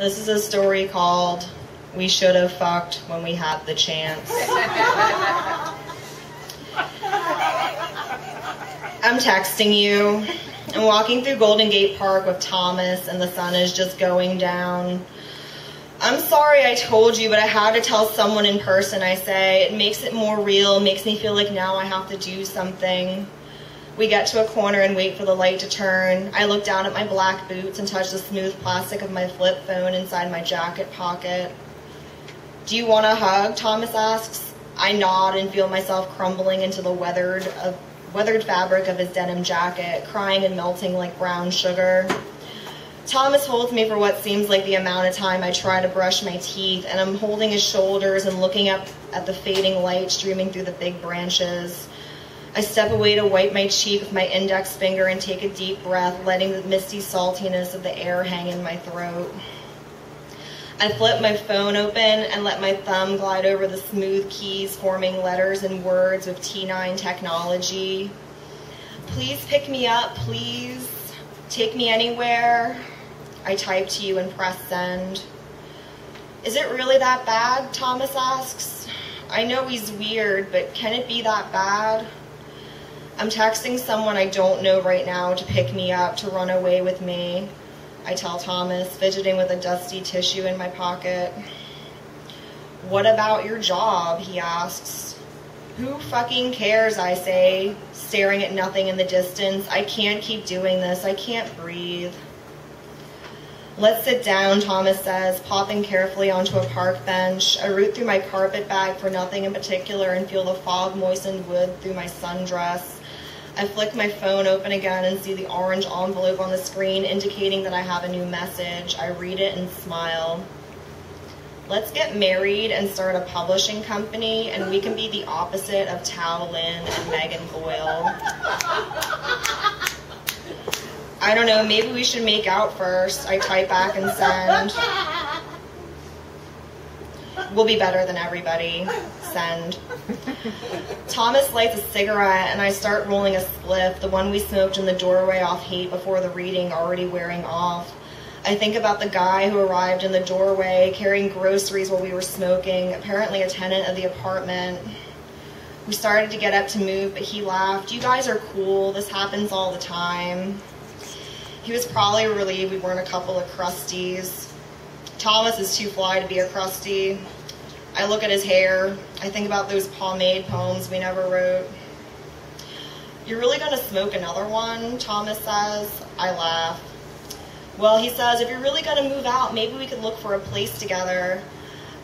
This is a story called We Should Have Fucked When We Had the Chance. I'm texting you. I'm walking through Golden Gate Park with Thomas, and the sun is just going down. I'm sorry I told you, but I had to tell someone in person, I say. It makes it more real, makes me feel like now I have to do something. We get to a corner and wait for the light to turn. I look down at my black boots and touch the smooth plastic of my flip phone inside my jacket pocket. Do you want a hug? Thomas asks. I nod and feel myself crumbling into the weathered fabric of his denim jacket, crying and melting like brown sugar. Thomas holds me for what seems like the amount of time I try to brush my teeth, and I'm holding his shoulders and looking up at the fading light streaming through the big branches. I step away to wipe my cheek with my index finger and take a deep breath, letting the misty saltiness of the air hang in my throat. I flip my phone open and let my thumb glide over the smooth keys, forming letters and words with T9 technology. Please pick me up, please. Take me anywhere. I type to you and press send. Is it really that bad? Thomas asks. I know he's weird, but can it be that bad? I'm texting someone I don't know right now to pick me up, to run away with me. I tell Thomas, fidgeting with a dusty tissue in my pocket. What about your job? He asks. Who fucking cares, I say, staring at nothing in the distance. I can't keep doing this. I can't breathe. Let's sit down, Thomas says, popping carefully onto a park bench. I root through my carpet bag for nothing in particular and feel the fog-moistened wood through my sundress. I flick my phone open again and see the orange envelope on the screen indicating that I have a new message. I read it and smile. Let's get married and start a publishing company, and we can be the opposite of Tao Lin and Megan Boyle. I don't know, maybe we should make out first. I type back and send. We'll be better than everybody. Send. Thomas lights a cigarette, and I start rolling a spliff, the one we smoked in the doorway off Hate before the reading already wearing off. I think about the guy who arrived in the doorway carrying groceries while we were smoking, apparently a tenant of the apartment. We started to get up to move, but he laughed. You guys are cool. This happens all the time. He was probably relieved we weren't a couple of crusties. Thomas is too fly to be a crusty. I look at his hair. I think about those pomade poems we never wrote. You're really going to smoke another one? Thomas says. I laugh. Well, he says, if you're really going to move out, maybe we could look for a place together.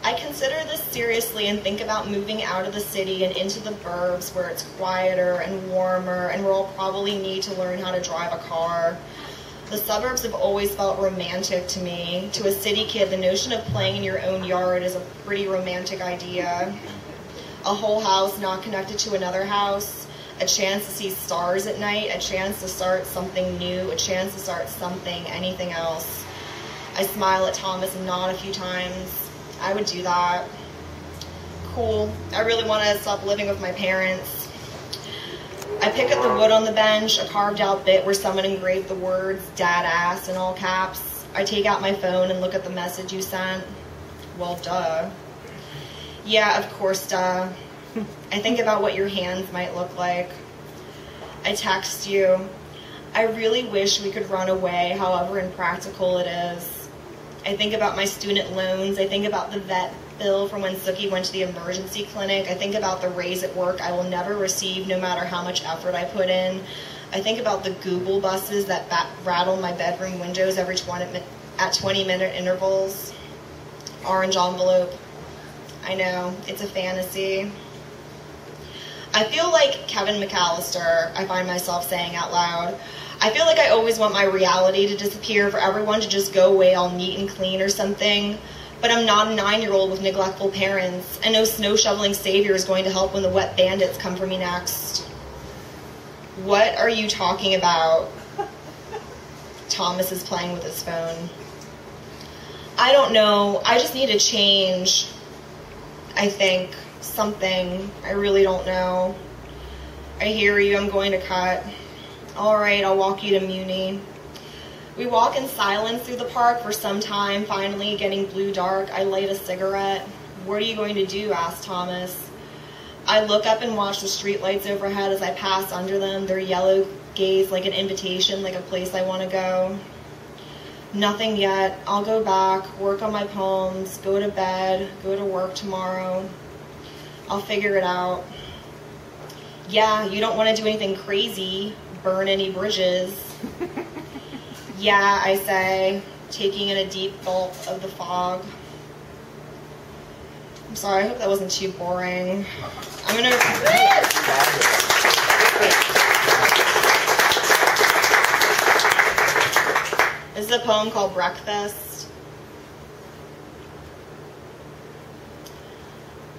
I consider this seriously and think about moving out of the city and into the burbs where it's quieter and warmer and where I'll probably need to learn how to drive a car. The suburbs have always felt romantic to me. To a city kid, the notion of playing in your own yard is a pretty romantic idea. A whole house not connected to another house, a chance to see stars at night, a chance to start something new, a chance to start something, anything else. I smile at Thomas and nod a few times. I would do that. Cool. I really want to stop living with my parents. I pick up the wood on the bench, a carved out bit where someone engraved the words "dad ass" in all caps. I take out my phone and look at the message you sent. Well, duh. Yeah, of course, duh. I think about what your hands might look like. I text you. I really wish we could run away, however impractical it is. I think about my student loans. I think about the vet bill from when Sookie went to the emergency clinic. I think about the raise at work I will never receive no matter how much effort I put in. I think about the Google buses that rattle my bedroom windows every 20-minute intervals. Orange envelope. I know, it's a fantasy. I feel like Kevin McAllister, I find myself saying out loud. I feel like I always want my reality to disappear, for everyone to just go away all neat and clean or something. But I'm not a 9-year-old with neglectful parents, and no snow-shoveling savior is going to help when the wet bandits come for me next. What are you talking about? Thomas is playing with his phone. I don't know. I just need a change. I think. Something. I really don't know. I hear you. I'm going to cut. All right, I'll walk you to Muni. We walk in silence through the park for some time, finally getting blue dark. I light a cigarette. What are you going to do? Asked Thomas. I look up and watch the streetlights overhead as I pass under them, their yellow gaze like an invitation, like a place I want to go. Nothing yet. I'll go back, work on my poems, go to bed, go to work tomorrow. I'll figure it out. Yeah, you don't want to do anything crazy, burn any bridges. Yeah, I say, taking in a deep gulp of the fog. I'm sorry, I hope that wasn't too boring. I'm gonna... This is a poem called Breakfast.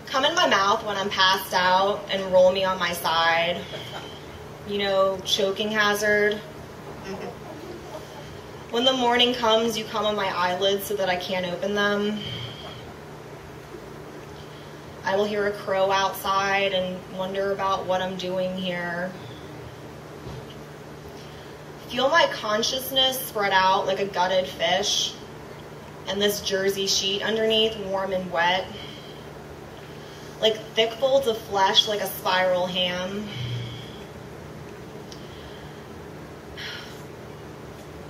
Come in my mouth when I'm passed out and roll me on my side. You know, choking hazard. When the morning comes, you come on my eyelids so that I can't open them. I will hear a crow outside and wonder about what I'm doing here. Feel my consciousness spread out like a gutted fish, and this jersey sheet underneath warm and wet, like thick folds of flesh like a spiral ham.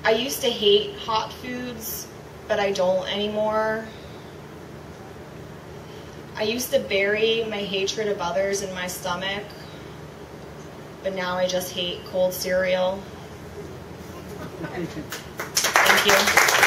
I used to hate hot foods, but I don't anymore. I used to bury my hatred of others in my stomach, but now I just hate cold cereal. Thank you.